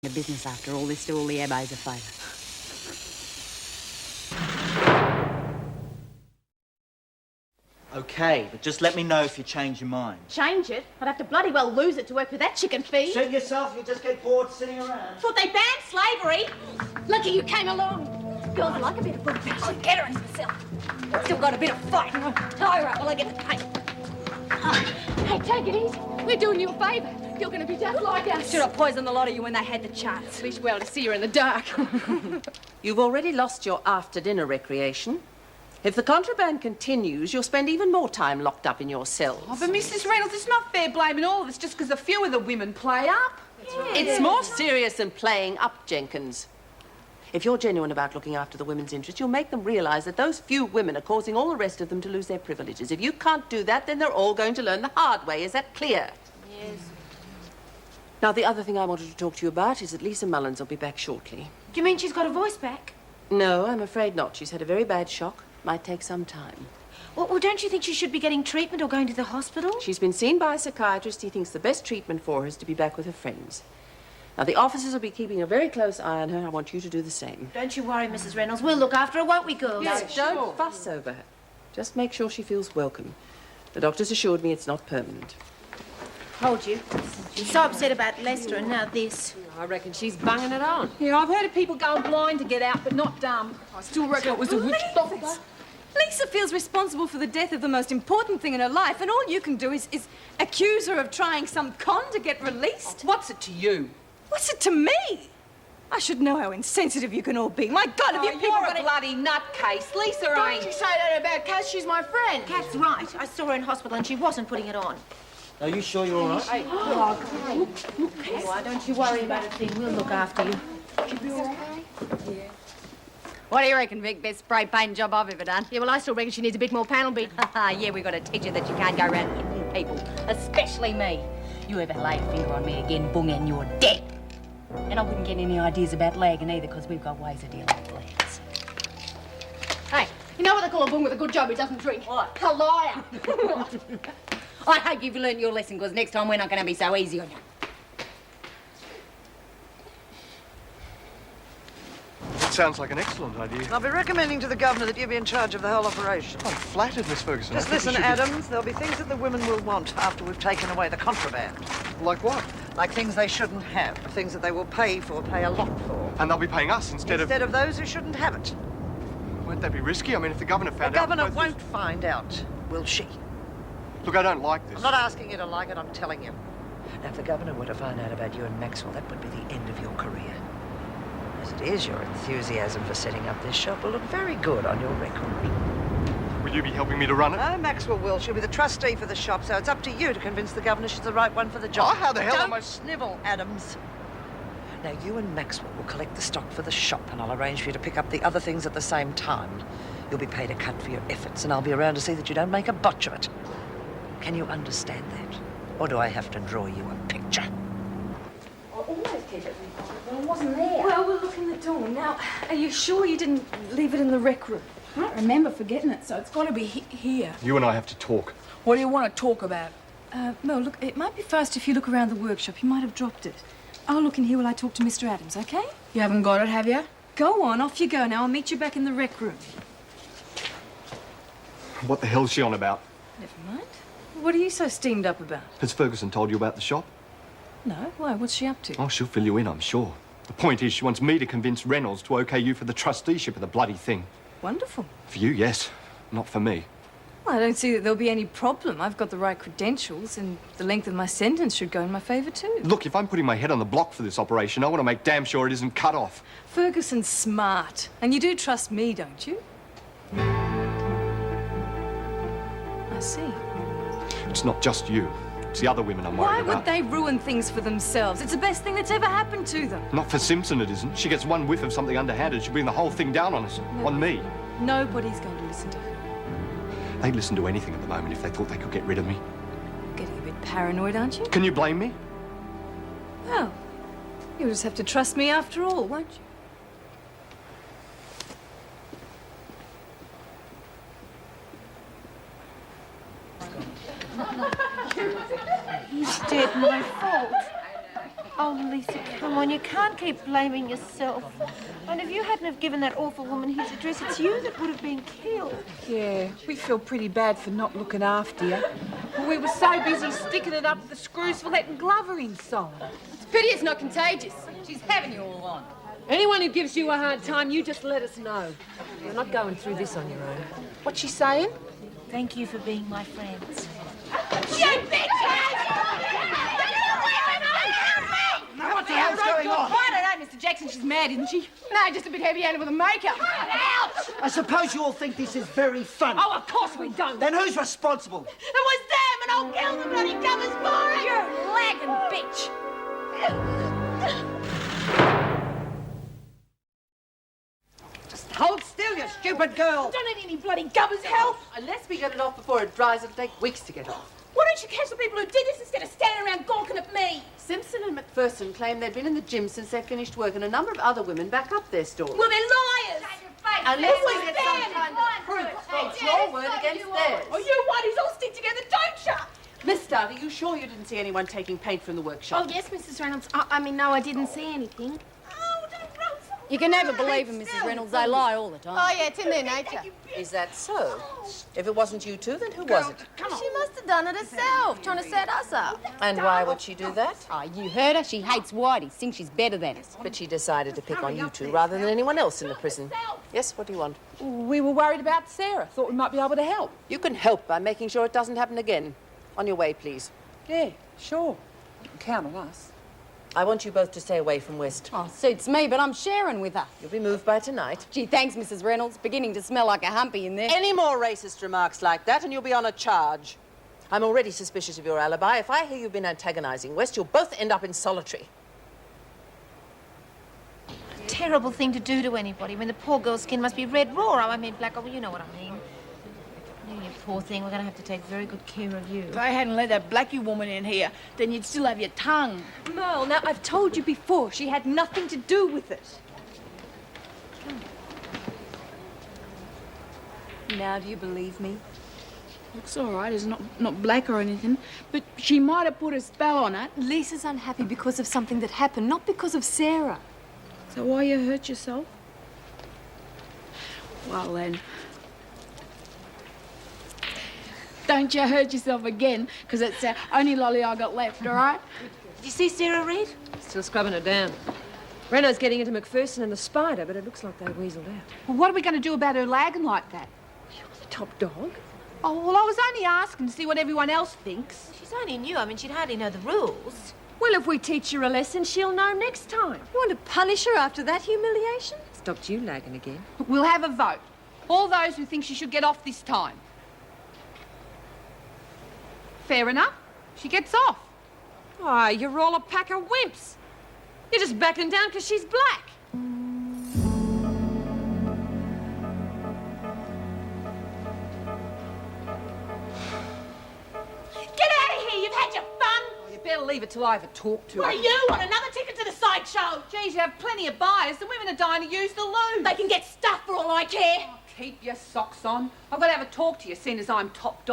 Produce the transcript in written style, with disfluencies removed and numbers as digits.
The business after all. This do all the airbays a favour. Okay, but just let me know if you change your mind. Change it? I'd have to bloody well lose it to work with that chicken feed. Suit yourself, you just get bored sitting around. Thought they banned slavery. Lucky you came along. Girls like a bit of good fashion. Get her into the cell. Still got a bit of fight. Tie her up while I get the paint. Hey, take it easy. We're doing you a favour. You're going to be just like us. Should have poisoned the lot of you when they had the chance. At least well to see her in the dark. You've already lost your after-dinner recreation. If the contraband continues, you'll spend even more time locked up in your cells. Oh, but Mrs. Reynolds, it's not fair blaming all of this just because a few of the women play up. It's more serious than playing up, Jenkins. If you're genuine about looking after the women's interests, you'll make them realise that those few women are causing all the rest of them to lose their privileges. If you can't do that, then they're all going to learn the hard way. Is that clear? Yes. Now, the other thing I wanted to talk to you about is that Lisa Mullins will be back shortly. Do you mean she's got a voice back? No, I'm afraid not. She's had a very bad shock. Might take some time. Well, don't you think she should be getting treatment or going to the hospital? She's been seen by a psychiatrist. He thinks the best treatment for her is to be back with her friends. Now, the officers will be keeping a very close eye on her. I want you to do the same. Don't you worry, Mrs. Reynolds. We'll look after her, won't we, girls? Now, don't fuss over her. Just make sure she feels welcome. The doctors assured me it's not permanent. Told you. She's so upset about Lester and now this. I reckon she's bunging it on. Yeah, I've heard of people going blind to get out, but not dumb. I still reckon it was a witch doctor. Lisa feels responsible for the death of the most important thing in her life, and all you can do is accuse her of trying some con to get released. What's it to you? What's it to me? I should know how insensitive you can all be. My God, have you people You're got a bloody nutcase. Lisa Don't ain't. you say that about Kat. She's my friend. Kat's right. I saw her in hospital and she wasn't putting it on. Are you sure you're all right? Why don't you worry about a thing. We'll look after you. What do you reckon, Vic? Best spray paint job I've ever done. Yeah, well, I still reckon she needs a bit more panel beat. Yeah, we've got to teach her that you can't go around hitting people, especially me. You ever lay a finger on me again, Bung, and you're dead. And I wouldn't get any ideas about lagging either, because we've got ways of dealing with lags. Hey, you know what they call a boom with a good job who doesn't drink? What? A liar. I hope you've learned your lesson, because next time we're not going to be so easy on you. Sounds like an excellent idea. I'll be recommending to the Governor that you be in charge of the whole operation. I'm flattered, Miss Ferguson. Just listen, Adams, there'll be things that the women will want after we've taken away the contraband. Like what? Like things they shouldn't have, things that they will pay a lot for. And they'll be paying us instead of those who shouldn't have it. Won't that be risky? I mean, if the Governor The found out... Governor won't find out, will she? Look, I don't like this. I'm not asking you to like it, I'm telling you. Now, if the Governor were to find out about you and Maxwell, that would be the end of your career. As it is, your enthusiasm for setting up this shop will look very good on your record. Will you be helping me to run it? No, Maxwell will. She'll be the trustee for the shop, so it's up to you to convince the Governor she's the right one for the job. Oh, how the hell Don't am I... snivel, Adams. Now, you and Maxwell will collect the stock for the shop, and I'll arrange for you to pick up the other things at the same time. You'll be paid a cut for your efforts, and I'll be around to see that you don't make a botch of it. Can you understand that? Or do I have to draw you a picture? I always keep it in pocket, but I wasn't there. Well, we'll look in the door. Now, are you sure you didn't leave it in the rec room? I don't remember forgetting it, so it's got to be here. You and I have to talk. What do you want to talk about? Mel, look, it might be fast if you look around the workshop. You might have dropped it. I'll look in here while I talk to Mr. Adams, okay? You haven't got it, have you? Go on, off you go now. I'll meet you back in the rec room. What the hell's she on about? Never mind. What are you so steamed up about? Has Ferguson told you about the shop? No, why? What's she up to? Oh, she'll fill you in, I'm sure. The point is, she wants me to convince Reynolds to okay you for the trusteeship of the bloody thing. Wonderful. For you, yes. Not for me. Well, I don't see that there'll be any problem. I've got the right credentials, and the length of my sentence should go in my favour, too. Look, if I'm putting my head on the block for this operation, I want to make damn sure it isn't cut off. Ferguson's smart. And you do trust me, don't you? I see. It's not just you. It's the other women I'm worried Why about. would they ruin things for themselves? It's the best thing that's ever happened to them. Not for Simpson, it isn't. She gets one whiff of something underhanded, she'll bring the whole thing down on us. No. On me. Nobody's going to listen to her. They'd listen to anything at the moment if they thought they could get rid of me. Getting a bit paranoid, aren't you? Can you blame me? Well, you'll just have to trust me after all, won't you? He's dead, my fault. Oh, Lisa, come on. You can't keep blaming yourself. And if you hadn't have given that awful woman his address, it's you that would have been killed. Yeah, we feel pretty bad for not looking after you. But we were so busy sticking it up the screws for letting Glover inside. It's a pity it's not contagious. She's having you all on. Anyone who gives you a hard time, you just let us know. You're not going through this on your own. What's she saying? Thank you for being my friends. What the hell's going on? I don't know, Mr. Jackson. She's mad, isn't she? No, just a bit heavy-handed with the makeup. Ouch! I suppose you all think this is very funny. Oh, of course we don't. Then who's responsible? It was them, and I'll kill the bloody covers for it! You lagging bitch! Hold still, you stupid girl! Don't need any bloody gubbers help! Unless we get it off before it dries, it'll take weeks to get off. Why don't you catch the people who did this instead of standing around gawking at me? Simpson and McPherson claim they've been in the gym since they finished work, and a number of other women back up their story. Well, they're liars! Unless It we was get them. some kind of proof, it's your word against theirs. Oh, you whiteys all stick together, don't you? Miss Dart, are you sure you didn't see anyone taking paint from the workshop? Oh, yes, Mrs. Reynolds. I mean, no, I didn't see anything. You can never believe them, Mrs. Reynolds. They lie all the time. Oh, yeah, it's in their nature. Is that so? If it wasn't you two, then who was it? She must have done it herself, trying to set us up. And why would she do that? Oh, you heard her. She hates Whitey. Thinks she's better than us. But she decided to pick on you two rather than anyone else in the prison. Yes, what do you want? We were worried about Sarah. Thought we might be able to help. You can help by making sure it doesn't happen again. On your way, please. Yeah, sure. You can count on us. I want you both to stay away from West. Oh, suits me, but I'm sharing with her. You'll be moved by tonight. Gee, thanks, Mrs. Reynolds. Beginning to smell like a humpy in there. Any more racist remarks like that and you'll be on a charge. I'm already suspicious of your alibi. If I hear you've been antagonizing West, you'll both end up in solitary. Terrible thing to do to anybody when the poor girl's skin must be red raw. I mean, black. Oh, well, you know what I mean. You poor thing, we're going to have to take very good care of you. If I hadn't let that Blackie woman in here, then you'd still have your tongue. Merle, now, I've told you before, she had nothing to do with it. Now, do you believe me? Looks all right. It's not black or anything. But she might have put a spell on it. Lisa's unhappy because of something that happened, not because of Sarah. So why you hurt yourself? Well, then... Don't you hurt yourself again, because it's the only lolly I got left, all right? Did you see Sarah Reed? Still scrubbing her down. Renault's getting into McPherson and the Spider, but it looks like they weaseled out. Well, what are we going to do about her lagging like that? You're the top dog. Oh, well, I was only asking to see what everyone else thinks. She's only new. I mean, she'd hardly know the rules. Well, if we teach her a lesson, she'll know next time. You want to punish her after that humiliation? Stopped you lagging again. We'll have a vote. All those who think she should get off this time. Fair enough. She gets off. Why, you're all a pack of wimps. You're just backing down because she's black. Get out of here! You've had your fun! You better leave it till I have a talk to her. What do you want? Another ticket to the sideshow? Geez, you have plenty of buyers. The women are dying to use the loo. They can get stuff for all I care. Keep your socks on. I've got to have a talk to you, seeing as I'm top dog.